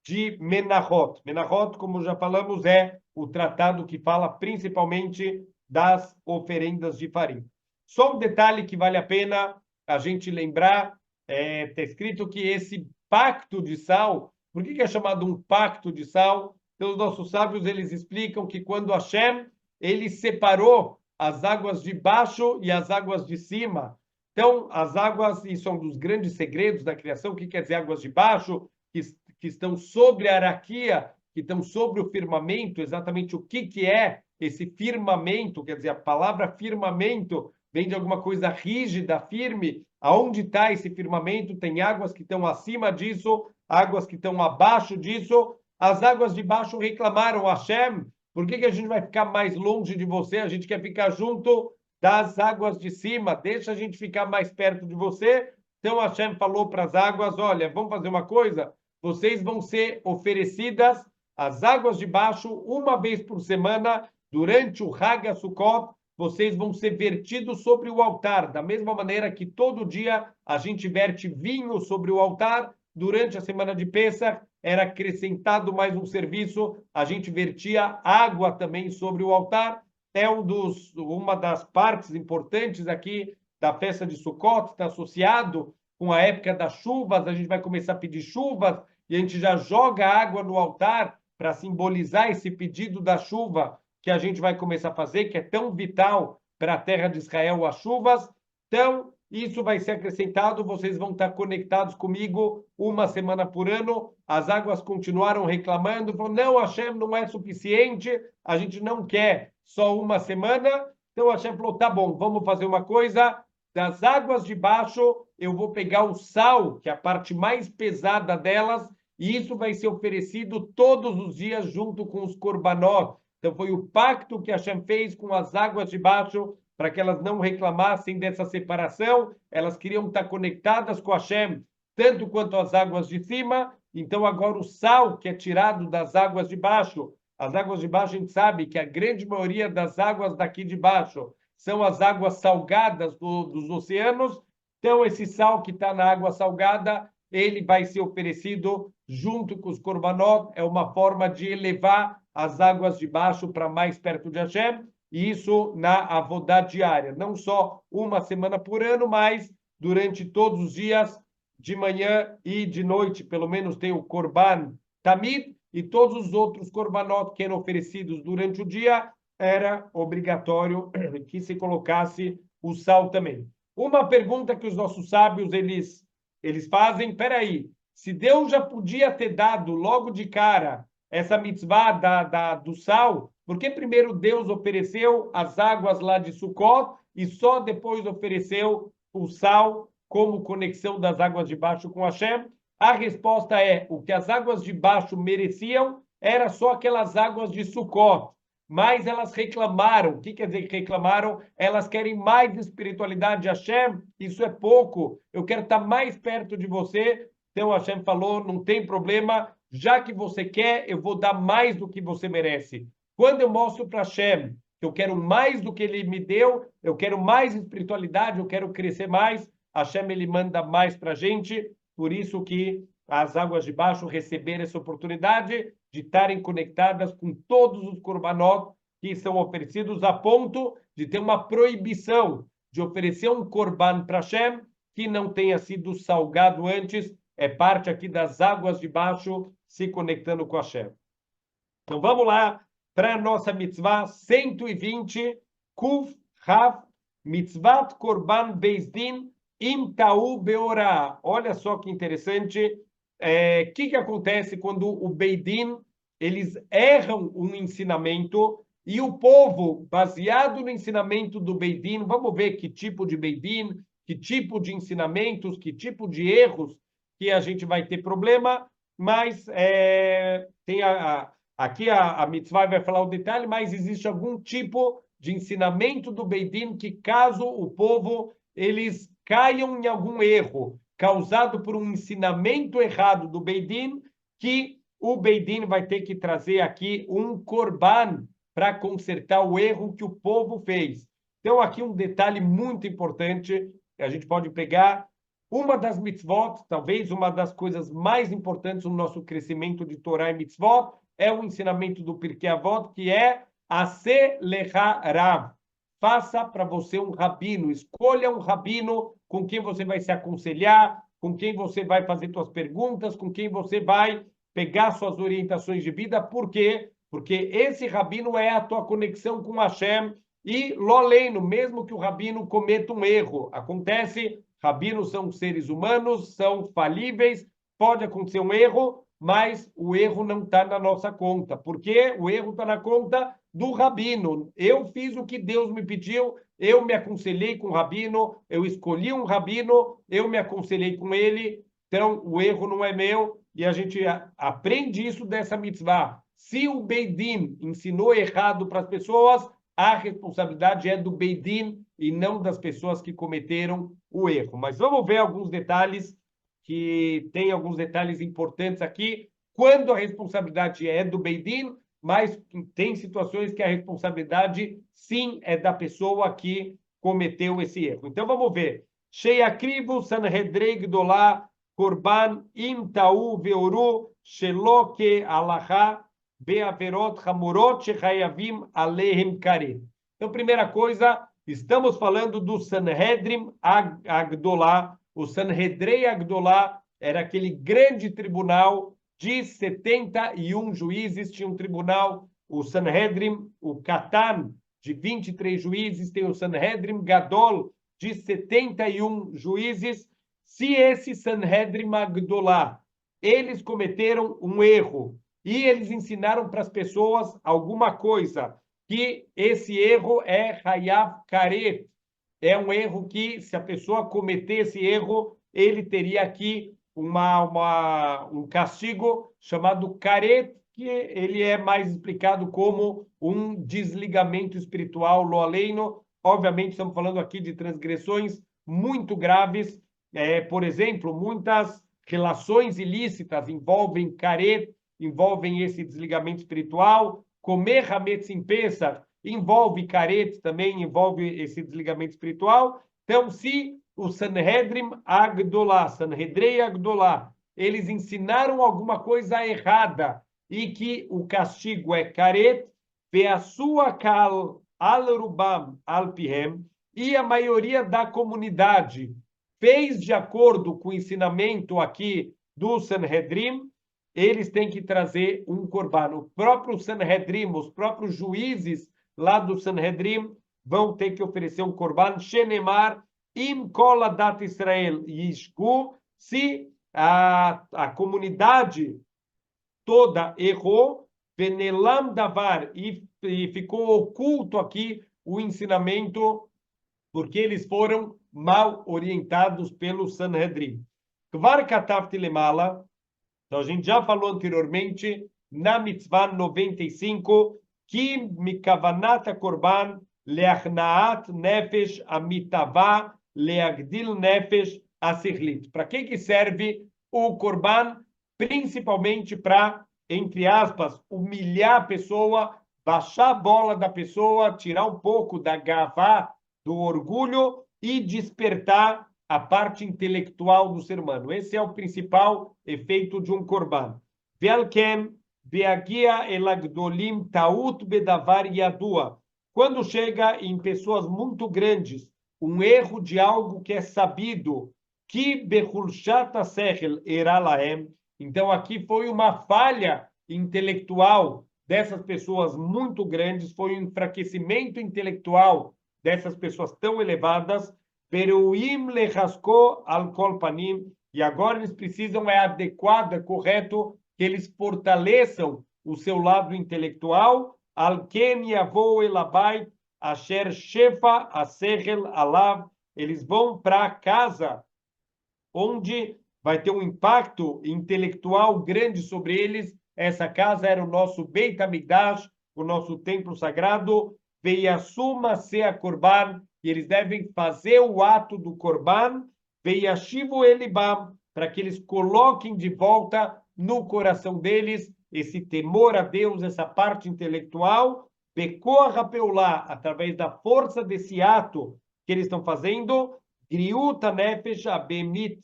S1: de Menahot. Menahot, como já falamos, é o tratado que fala principalmente das oferendas de farinha. Só um detalhe que vale a pena a gente lembrar, está escrito que esse pacto de sal, por que é chamado um pacto de sal? Então, os nossos sábios, eles explicam que quando Hashem, ele separou as águas de baixo e as águas de cima. Então, as águas, isso é um dos grandes segredos da criação, o que quer dizer águas de baixo, que estão sobre a araquia, que estão sobre o firmamento, exatamente o que é esse firmamento, quer dizer, a palavra firmamento vem de alguma coisa rígida, firme. Aonde está esse firmamento? Tem águas que estão acima disso, águas que estão abaixo disso. As águas de baixo reclamaram, Hashem, por que a gente vai ficar mais longe de você? A gente quer ficar junto das águas de cima, deixa a gente ficar mais perto de você. Então Hashem falou para as águas, olha, vamos fazer uma coisa, vocês vão ser oferecidas as águas de baixo uma vez por semana, durante o Hag HaSukkot, vocês vão ser vertidos sobre o altar, da mesma maneira que todo dia a gente verte vinho sobre o altar, durante a semana de Pesach era acrescentado mais um serviço, a gente vertia água também sobre o altar. É uma das partes importantes aqui da festa de Sukkot, está associado com a época das chuvas, a gente vai começar a pedir chuvas, e a gente já joga água no altar para simbolizar esse pedido da chuva que a gente vai começar a fazer, que é tão vital para a terra de Israel, as chuvas. Então, isso vai ser acrescentado, vocês vão estar conectados comigo uma semana por ano. As águas continuaram reclamando, falaram, não, Hashem, não é suficiente, a gente não quer só uma semana. Então Hashem falou, tá bom, vamos fazer uma coisa, das águas de baixo, eu vou pegar o sal, que é a parte mais pesada delas, e isso vai ser oferecido todos os dias junto com os korbanot. Então, foi o pacto que Hashem fez com as águas de baixo, para que elas não reclamassem dessa separação. Elas queriam estar conectadas com Hashem, tanto quanto as águas de cima. Então, agora o sal que é tirado das águas de baixo, as águas de baixo a gente sabe que a grande maioria das águas daqui de baixo são as águas salgadas dos oceanos. Então, esse sal que está na água salgada, ele vai ser oferecido junto com os korbanot. É uma forma de elevar as águas de baixo para mais perto de Hashem, e isso na avodá diária, não só uma semana por ano, mas durante todos os dias, de manhã e de noite, pelo menos tem o korban tamid, e todos os outros korbanot que eram oferecidos durante o dia, era obrigatório que se colocasse o sal também. Uma pergunta que os nossos sábios eles fazem, peraí, se Deus já podia ter dado logo de cara essa mitzvah do sal, por que primeiro Deus ofereceu as águas lá de Sucot e só depois ofereceu o sal como conexão das águas de baixo com Hashem? A resposta é, o que as águas de baixo mereciam era só aquelas águas de Sucot, mas elas reclamaram. O que quer dizer que reclamaram? Elas querem mais espiritualidade de Hashem, isso é pouco, eu quero estar mais perto de você. Então Hashem falou, não tem problema, já que você quer, eu vou dar mais do que você merece. Quando eu mostro para Hashem que eu quero mais do que ele me deu, eu quero mais espiritualidade, eu quero crescer mais, Hashem ele manda mais para a gente, por isso que as águas de baixo receberam essa oportunidade de estarem conectadas com todos os korbanot que são oferecidos, a ponto de ter uma proibição de oferecer um korban para Hashem que não tenha sido salgado antes, é parte aqui das águas de baixo se conectando com Hashem. Então vamos lá para a nossa mitzvah 120, Kuf Hav, mitzvat korban bezdin im ta'u beorah. Olha só que interessante. Que acontece quando o Beidin, eles erram um ensinamento e o povo, baseado no ensinamento do Beidin, vamos ver que tipo de Beidin, que tipo de ensinamentos, que tipo de erros que a gente vai ter problema, mas tem aqui a mitzvah vai falar o detalhe, mas existe algum tipo de ensinamento do Beidin que, caso o povo eles caiam em algum erro causado por um ensinamento errado do Beidin, que o Beidin vai ter que trazer aqui um korban para consertar o erro que o povo fez. Então, aqui um detalhe muito importante, que a gente pode pegar uma das mitzvot, talvez uma das coisas mais importantes no nosso crescimento de Torá e mitzvot, é o ensinamento do Pirkei Avot, que é Ase Lecha Rav. Faça para você um rabino, escolha um rabino com quem você vai se aconselhar, com quem você vai fazer suas perguntas, com quem você vai pegar suas orientações de vida. Por quê? Porque esse rabino é a tua conexão com Hashem e Loleno, mesmo que o rabino cometa um erro. Acontece, rabinos são seres humanos, são falíveis, pode acontecer um erro, mas o erro não está na nossa conta. Por quê? O erro está na conta do rabino. Eu fiz o que Deus me pediu, eu me aconselhei com o rabino, eu escolhi um rabino, eu me aconselhei com ele, então o erro não é meu, e a gente aprende isso dessa mitzvah. Se o Beidin ensinou errado para as pessoas, a responsabilidade é do Beidin e não das pessoas que cometeram o erro. Mas vamos ver alguns detalhes, que tem alguns detalhes importantes aqui. Quando a responsabilidade é do Beidin, mas tem situações que a responsabilidade, sim, é da pessoa que cometeu esse erro. Então, vamos ver. Sheyakrivu Sanhedrei Gdolá Korban Im Ta'u Veoru Shelo Ke Alahá Beaverot Hamurot Shechayavim Alehem Karet. Então, primeira coisa, estamos falando do Sanhedrin Agdolá. O Sanhedrei Agdolá era aquele grande tribunal de 71 juízes, tinha um tribunal, o Sanhedrin, o Katan, de 23 juízes, tem o Sanhedrin Gadol, de 71 juízes. Se esse Sanhedrin Agdolá, eles cometeram um erro e eles ensinaram para as pessoas alguma coisa, que esse erro é Hayav Karet, é um erro que, se a pessoa cometer esse erro, ele teria aqui um castigo chamado caret, que ele é mais explicado como um desligamento espiritual, lo aleino. Obviamente, estamos falando aqui de transgressões muito graves. Por exemplo, muitas relações ilícitas envolvem caret, envolvem esse desligamento espiritual. Comer hametz em Pesach envolve caret também, envolve esse desligamento espiritual. Então, se o Sanhedrin Agdolá, Sanhedrei Agdolá, eles ensinaram alguma coisa errada e que o castigo é caret, a sua kal al-rubam al-pihem, e a maioria da comunidade fez de acordo com o ensinamento aqui do Sanhedrin, eles têm que trazer um corban. O próprio Sanhedrin, os próprios juízes lá do Sanhedrin vão ter que oferecer um corban. Shenemar im kol adat Israel yishku, se a comunidade toda errou, venelam davar, e ficou oculto aqui o ensinamento, porque eles foram mal orientados pelo Sanhedrin. Kvar katavti lemala, então a gente já falou anteriormente, na mitzvah 95, que mikavanat korban leachnaat nefesh amitavá leagdil nefesh asichlit. Para que serve o korban? Principalmente para, entre aspas, humilhar a pessoa, baixar a bola da pessoa, tirar um pouco da gavá, do orgulho e despertar a parte intelectual do ser humano. Esse é o principal efeito de um korban. Velken veagia elagdolim taut bedavar yadua. Quando chega em pessoas muito grandes, um erro de algo que é sabido, que behulshat sechel era lahem. Então aqui foi uma falha intelectual dessas pessoas muito grandes, foi um enfraquecimento intelectual dessas pessoas tão elevadas. Peruim lechasco al kol panim, e agora eles precisam adequado, correto, que eles fortaleçam o seu lado intelectual. Al ken yavou elabai asher shefa asechel alav, eles vão para casa onde vai ter um impacto intelectual grande sobre eles. Essa casa era o nosso Beit HaMikdash, o nosso templo sagrado. Veiasuma se a korban, e eles devem fazer o ato do korban. Veiashivu elibam, para que eles coloquem de volta no coração deles esse temor a Deus, essa parte intelectual. Bekorra peulá, através da força desse ato que eles estão fazendo. Griuta nefesh abemit,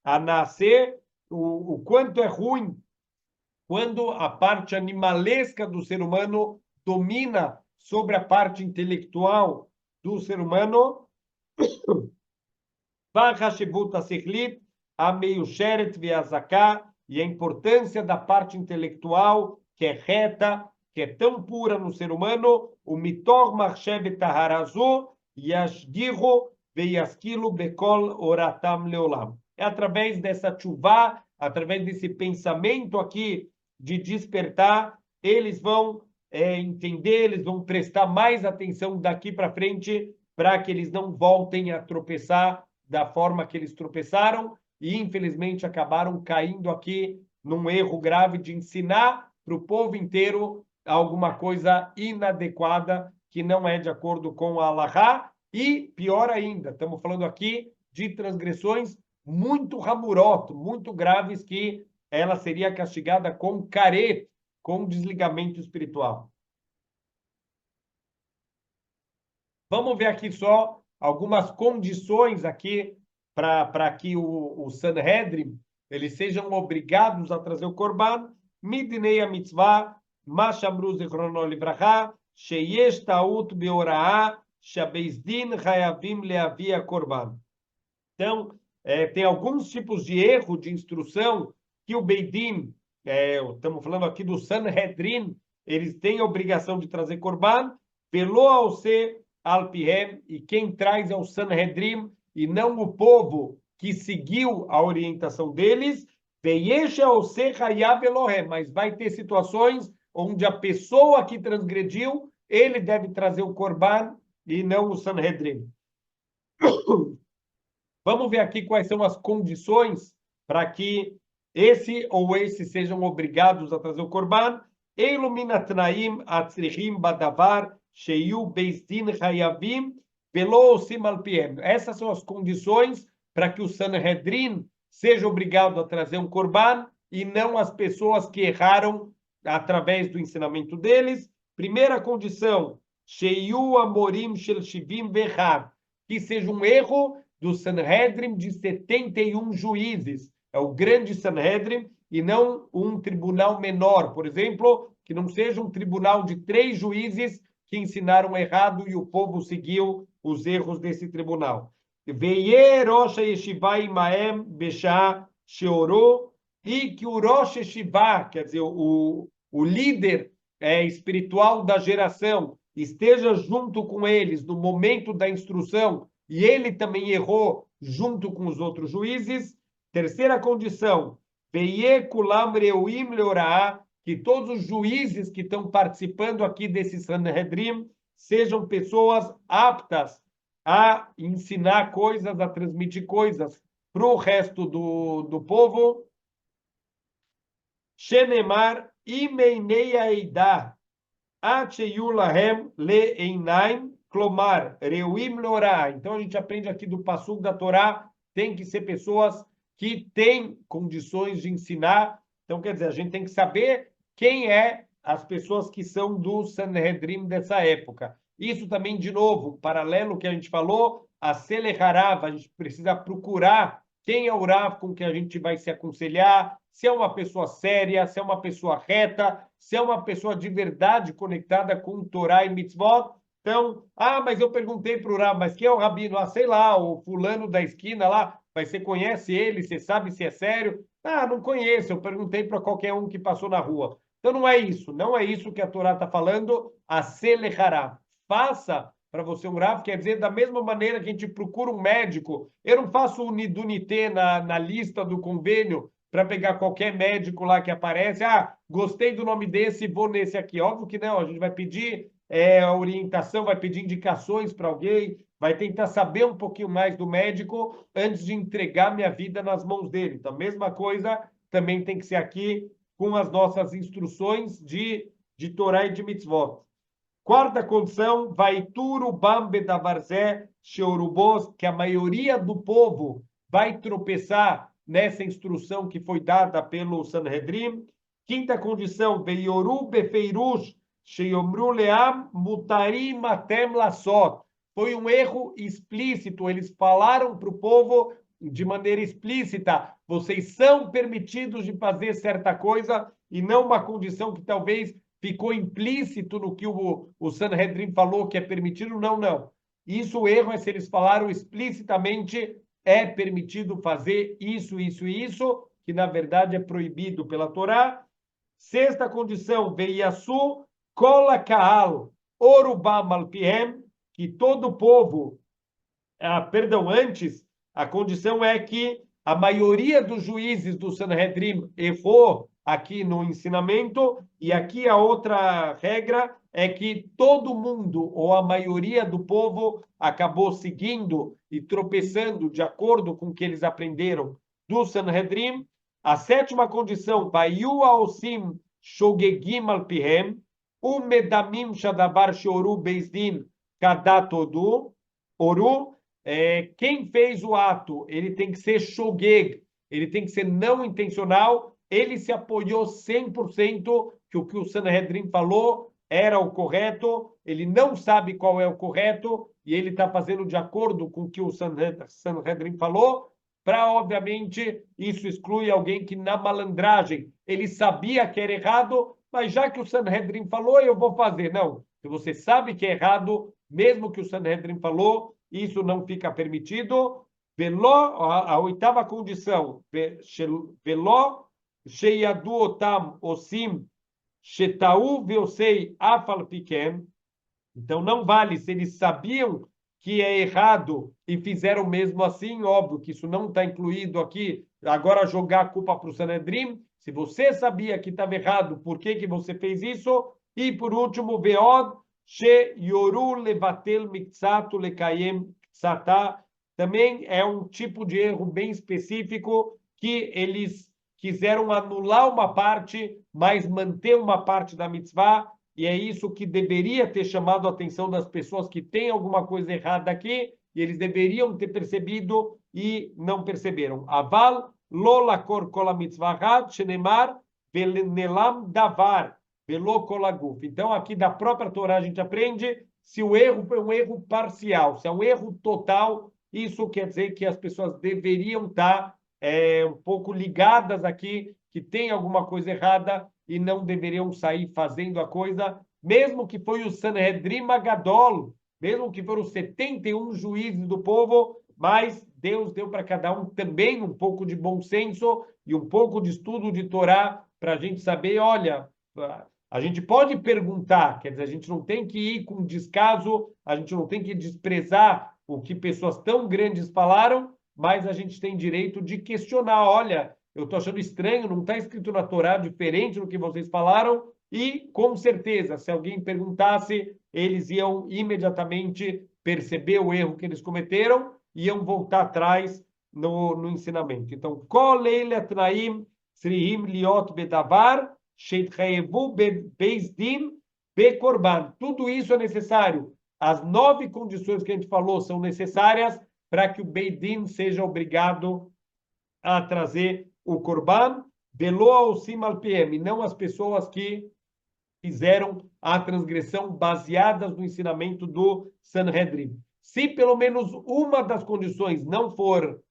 S1: a nascer, o quanto é ruim quando a parte animalesca do ser humano domina sobre a parte intelectual do ser humano. E a importância da parte intelectual, que é reta, que é tão pura no ser humano, o mitor marchev taharazu yashgiru veyaskilu bekol oratam leolam. É através dessa chuva, através desse pensamento aqui de despertar, eles vão entender, eles vão prestar mais atenção daqui para frente, para que eles não voltem a tropeçar da forma que eles tropeçaram e, infelizmente, acabaram caindo aqui num erro grave de ensinar para o povo inteiro alguma coisa inadequada que não é de acordo com a Allahá. E, pior ainda, estamos falando aqui de transgressões muito hamurot, muito graves, que ela seria castigada com caret, com desligamento espiritual. Vamos ver aqui só algumas condições aqui para que o Sanhedrin eles sejam obrigados a trazer o korban. Midnei a mitzvah, ma shamru zichrono livracha, sheyesh taut beoraá, shabeis din hayavim leavi a korban. Então, tem alguns tipos de erro de instrução que o Beidin, estamos falando aqui do Sanhedrin, eles têm a obrigação de trazer korban, pelo ao ser Alpihem, e quem traz é o Sanhedrin e não o povo que seguiu a orientação deles. Veiesha ao ser Hayav Elohem, mas vai ter situações onde a pessoa que transgrediu, ele deve trazer o korban e não o Sanhedrin. Vamos ver aqui quais são as condições para que esse ou esse sejam obrigados a trazer o Corban. Eluminatnaim atzrichim badavar sheiu beisdin hayavim velo osim alpiem. Essas são as condições para que o Sanhedrin seja obrigado a trazer um Corban e não as pessoas que erraram através do ensinamento deles. Primeira condição, sheiu amorim shel shivim vechad, que seja um erro do Sanhedrin de 71 juízes. É o grande Sanhedrin e não um tribunal menor, por exemplo, que não seja um tribunal de 3 juízes que ensinaram errado e o povo seguiu os erros desse tribunal. Veie Rosh Yeshiva imaem beshah sheorou, e que o Rosh Yeshiva, quer dizer, o líder espiritual da geração, esteja junto com eles no momento da instrução, e ele também errou junto com os outros juízes. Terceira condição, que todos os juízes que estão participando aqui desse Sanhedrin sejam pessoas aptas a ensinar coisas, a transmitir coisas para o resto do povo. Shenemar imeinei aida acheyulahem leinaim klomar reuim lorá. Então a gente aprende aqui do passuco da Torá, tem que ser pessoas que têm condições de ensinar. Então quer dizer, a gente tem que saber quem é as pessoas que são do Sanhedrin dessa época. Isso também, de novo, paralelo que a gente falou, a Selecharav, a gente precisa procurar quem é o Rav com que a gente vai se aconselhar, se é uma pessoa séria, se é uma pessoa reta, se é uma pessoa de verdade conectada com Torá e Mitzvot. Então, mas eu perguntei para o Rav, mas quem é o Rabino? Sei lá, o fulano da esquina lá, mas você conhece ele, você sabe se é sério? Não conheço, eu perguntei para qualquer um que passou na rua. Então, não é isso que a Torá está falando, a Selechará. Faça para você um Rav, quer dizer, da mesma maneira que a gente procura um médico, eu não faço o Nidunité na lista do convênio para pegar qualquer médico lá que aparece, gostei do nome desse, vou nesse aqui. Óbvio que não, a gente vai pedir a orientação, vai pedir indicações para alguém, vai tentar saber um pouquinho mais do médico antes de entregar minha vida nas mãos dele. Então, a mesma coisa também tem que ser aqui com as nossas instruções de Torá e de Mitzvot. Quarta condição, vai turu bambe da varzé sheorubos, que a maioria do povo vai tropeçar nessa instrução que foi dada pelo Sanhedrin. Quinta condição, veioru befeirush sheyomru leam mutarim atem lasot. Foi um erro explícito, eles falaram para o povo de maneira explícita, vocês são permitidos de fazer certa coisa, e não uma condição que talvez ficou implícito no que o Sanhedrin falou que é permitido. Não. Isso, o erro é se eles falaram explicitamente, é permitido fazer isso, que na verdade é proibido pela Torá. Sexta condição, veiasu kola kaal orubam alpiem, que todo o povo, antes, a condição é que a maioria dos juízes do Sanhedrin errou aqui no ensinamento, e aqui a outra regra é que todo mundo, ou a maioria do povo, acabou seguindo e tropeçando de acordo com o que eles aprenderam do Sanhedrin. A sétima condição, Bayu aosim shogegim alpihem, umedamim shadabar shoru beisdin kadatodu, oru, quem fez o ato, ele tem que ser shogeg, ele tem que ser não intencional, ele se apoiou 100% que o que o Sanhedrin falou era o correto, ele não sabe qual é o correto, e ele está fazendo de acordo com o que o Sanhedrin falou, para, obviamente, isso exclui alguém que na malandragem, ele sabia que era errado, mas já que o Sanhedrin falou, eu vou fazer. Não, se você sabe que é errado, mesmo que o Sanhedrin falou, isso não fica permitido. A oitava condição, veló sheyadu otam osim shetau veosei afal piken. Então não vale se eles sabiam que é errado e fizeram mesmo assim, óbvio que isso não está incluído aqui. Agora jogar a culpa para o Sanhedrin. Se você sabia que estava errado, por que você fez isso? E por último, veod she yoru levatel miktsatu lekayem ksata também é um tipo de erro bem específico que eles quiseram anular uma parte, mas manter uma parte da mitzvah, e é isso que deveria ter chamado a atenção das pessoas que tem alguma coisa errada aqui, e eles deveriam ter percebido e não perceberam. Aval lo lakor kol mitzvah shenemar velenelam davar velo kol aguf. Então, aqui da própria Torá a gente aprende se o erro foi um erro parcial, se é um erro total, isso quer dizer que as pessoas deveriam estar um pouco ligadas aqui, que tem alguma coisa errada e não deveriam sair fazendo a coisa, mesmo que foi o Sanhedrin Magadol, mesmo que foram 71 juízes do povo, mas Deus deu para cada um também um pouco de bom senso e um pouco de estudo de Torá para a gente saber, olha, a gente pode perguntar, quer dizer, a gente não tem que ir com descaso, a gente não tem que desprezar o que pessoas tão grandes falaram, mas a gente tem direito de questionar. Olha, eu estou achando estranho, não está escrito na Torá diferente do que vocês falaram, e com certeza, se alguém perguntasse, eles iam imediatamente perceber o erro que eles cometeram e iam voltar atrás no ensinamento. Então, Kol Eile Tnaim Srihim Liot Bedavar Sheitchayevu Beis Din Bekorban. Tudo isso é necessário. As 9 condições que a gente falou são necessárias para que o Beidin seja obrigado a trazer o Korban, velo ao Simal PM, não as pessoas que fizeram a transgressão baseadas no ensinamento do Sanhedrin. Se pelo menos uma das condições não for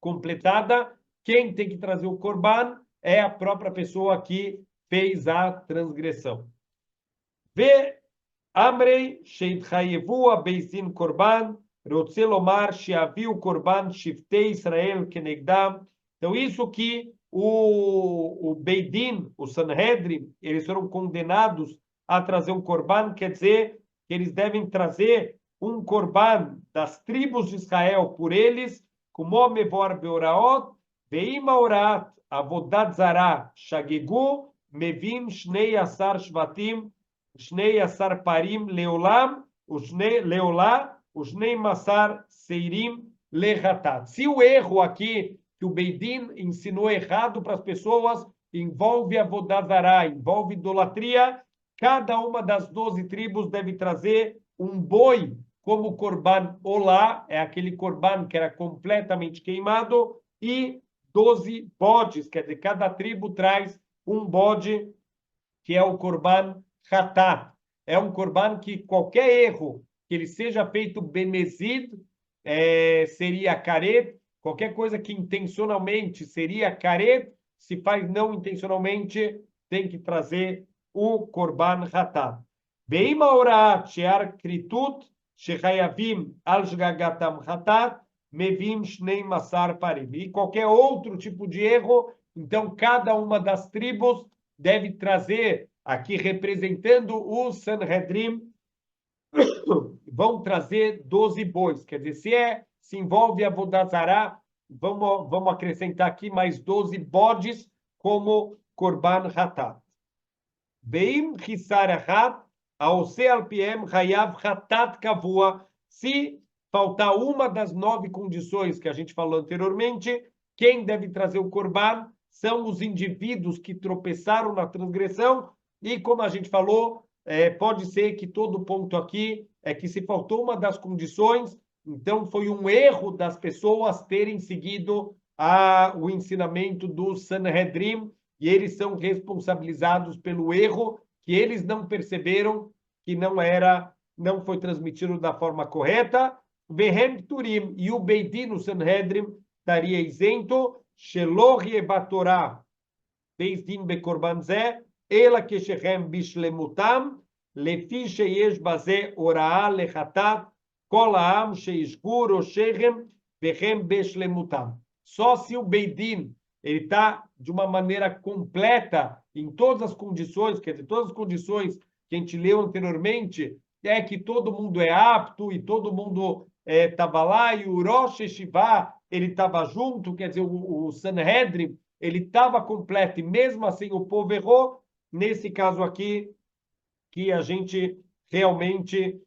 S1: completada, quem tem que trazer o Korban é a própria pessoa que fez a transgressão. Vê Amrei sheitchayevu abeisin korban, רוצה lomar sheaviu korban shiftei Israel kenegdam. Então, isso que o Beidin, o Sanhedrin, eles foram condenados a trazer um korban, quer dizer que eles devem trazer um korban das tribos de Israel por eles, como mevor beoraot, veima orat avodat zara shagegu, mevim shnei asar shvatim, Shnei Asar Parim Leolam, Leolá, Shnei Masar Seirim Lehatat. Se o erro aqui que o Beidin ensinou errado para as pessoas envolve avodazará, envolve idolatria, cada uma das 12 tribos deve trazer um boi como korban olá, é aquele korban que era completamente queimado, e 12 bodes, quer dizer, cada tribo traz um bode que é o korban hatat. É um korban que qualquer erro que ele seja feito benezid seria karet, qualquer coisa que intencionalmente seria karet, se faz não intencionalmente, tem que trazer o korban hatat. Veim haorat shear kritut shechayavim al shgagatam hatat mevim shnei masar parim. E qualquer outro tipo de erro, então cada uma das tribos deve trazer, aqui representando o Sanhedrin, vão trazer 12 bois. Quer dizer, se envolve a Vodazará, vamos acrescentar aqui mais 12 bodes como Korban Hatat. Veim Hisar Achat, Aose Alpiem Hayav Hatat Kavua. Se faltar uma das 9 condições que a gente falou anteriormente, quem deve trazer o Korban são os indivíduos que tropeçaram na transgressão, e como a gente falou, pode ser que todo ponto aqui é que se faltou uma das condições, então foi um erro das pessoas terem seguido o ensinamento do Sanhedrin, e eles são responsabilizados pelo erro que eles não perceberam que não foi transmitido da forma correta. Vehem Turim, e o Beidin, o Sanhedrin, estaria isento. שלא יהיה בתורה בית דין בקורבן זה, אלא כשהם בשלמותם, לפי שיש בזה הוראה לחטאת כל העם שישגו ראשיהם והם בשלמותם. Só se o Beidin ele está de uma maneira completa em todas as condições, quer dizer, todas as condições que a gente leu anteriormente, é que todo mundo é apto e todo mundo estava lá, e o Rosh Hashivá ele estava junto, quer dizer, o Sanhedrin ele estava completo, e mesmo assim o povo errou. Nesse caso aqui, que a gente realmente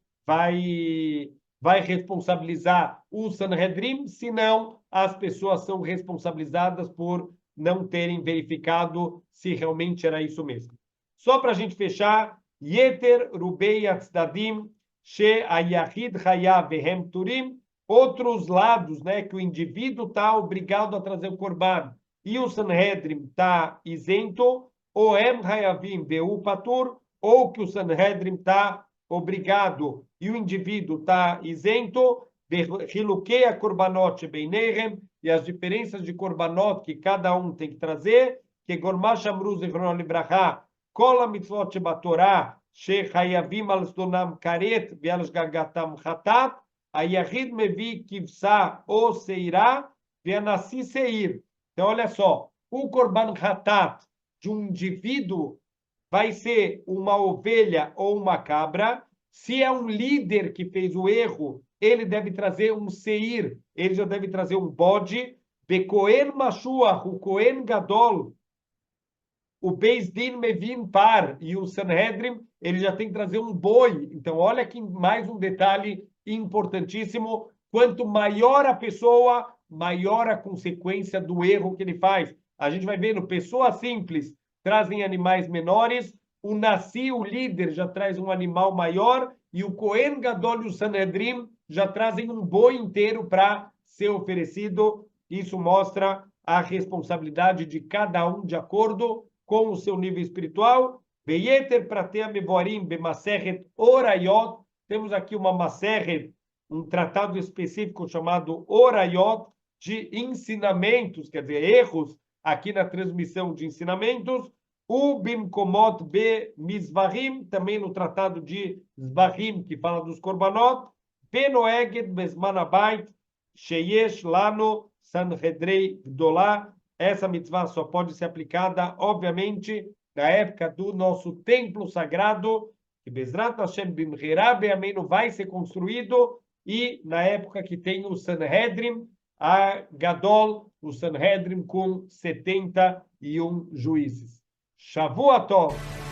S1: vai responsabilizar o Sanhedrin, senão as pessoas são responsabilizadas por não terem verificado se realmente era isso mesmo. Só para a gente fechar, Yeter Rubei Atzdadim She Ayahid Hayav Vehem Turim, outros lados, né, que o indivíduo está obrigado a trazer o Corban e o Sanhedrin está isento, ou Em Hayavim Veu Patur, ou que o Sanhedrin está obrigado e o indivíduo está isento, Hiluquei a Korbanot Beinehem, e as diferenças de Korbanot que cada um tem que trazer, que Gormash Amru Zichron Libraha, Kol HaMitzvot Shebatorah, Shechayavim al Sdonam Karet, Ve'al Shgagatam Chatat, Ayahid Mevi Kivsa ou Seirá, Ve'anassi Seir. Então, olha só, o Korban Hatat de um indivíduo vai ser uma ovelha ou uma cabra. Se é um líder que fez o erro, ele deve trazer um seir, ele já deve trazer um bode. Bekoen Mashuach, o Kohen Gadol, o Beis Din Mevin Par e o Sanhedrin, ele já tem que trazer um boi. Então, olha aqui mais um detalhe importantíssimo. Quanto maior a pessoa, maior a consequência do erro que ele faz. A gente vai vendo, pessoas simples trazem animais menores, o Nassi, o líder, já traz um animal maior, e o Kohen Gadol e o Sanhedrin já trazem um boi inteiro para ser oferecido. Isso mostra a responsabilidade de cada um de acordo com o seu nível espiritual. Veyeter pratea mevorim b'maseret orayot. Temos aqui uma maseret, um tratado específico chamado Orayot, de ensinamentos, quer dizer, erros, aqui na transmissão de ensinamentos. O Bimkomot be Mizvahim, também no tratado de Zvahim, que fala dos Korbanot. Benoeged Bezmanabait, Sheyesh Lano Sanhedrei Gdolá. Essa mitzvah só pode ser aplicada, obviamente, na época do nosso templo sagrado, que Bezrat Hashem Bimhirá Beamenu vai ser construído, e na época que tem o Sanhedrin, a Gadol, o Sanhedrin com 71 juízes. Shavuot Tov!